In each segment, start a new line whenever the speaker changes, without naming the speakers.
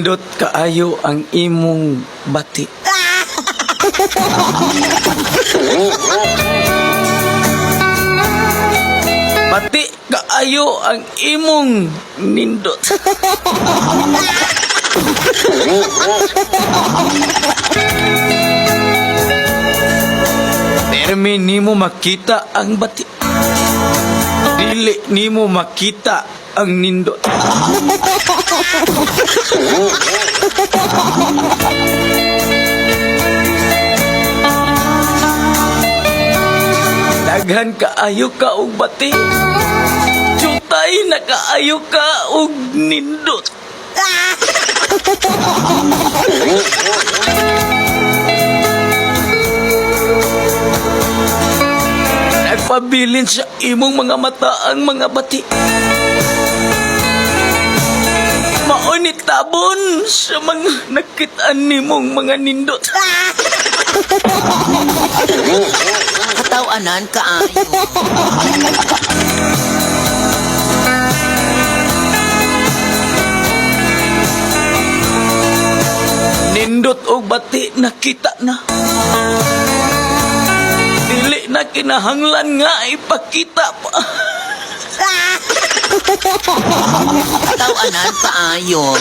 Nindot kaayo ang imong bati. Bati kaayo ang imong nindot. Permi nimo makita ang bati. Dili nimo makita ang nindot. Daghan kaayo ka og bati. Jutay na kaayo ka og nindot. Nagpabilin sa imong mga mata ang mga bati. Maunit tabon sa mga nakitaan nimong mga nindot.
Katawanan kaayo.
Nindot o bati nakita na. Dili na kinahanglan nga ipakita pa.
Katawanan kaayo.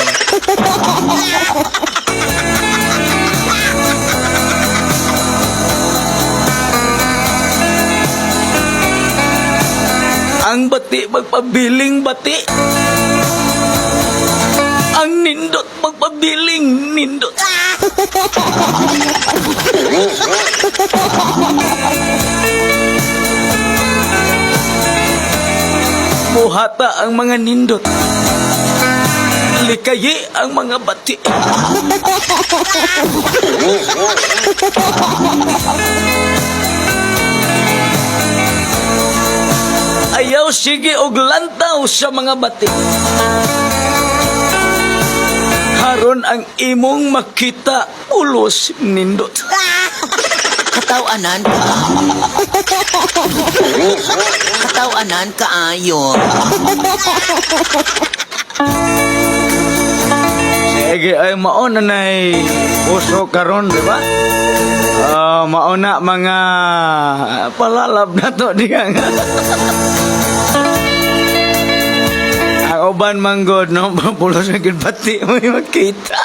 Ang bati magpabiling bati. Ang nindot magpabiling nindot. Buhata ang mga nindot. Likayi ang mga bati. Ayaw sige og lantaw sa mga bati. Haron ang imong makita ulos nindot.
Katawanan kaayo. Katawanan kaayo.
Sige ay mauna nay puso karon, di ba? Mauna mga palalab na to diya nga. Ang uban manggod no pulos na pati may makita.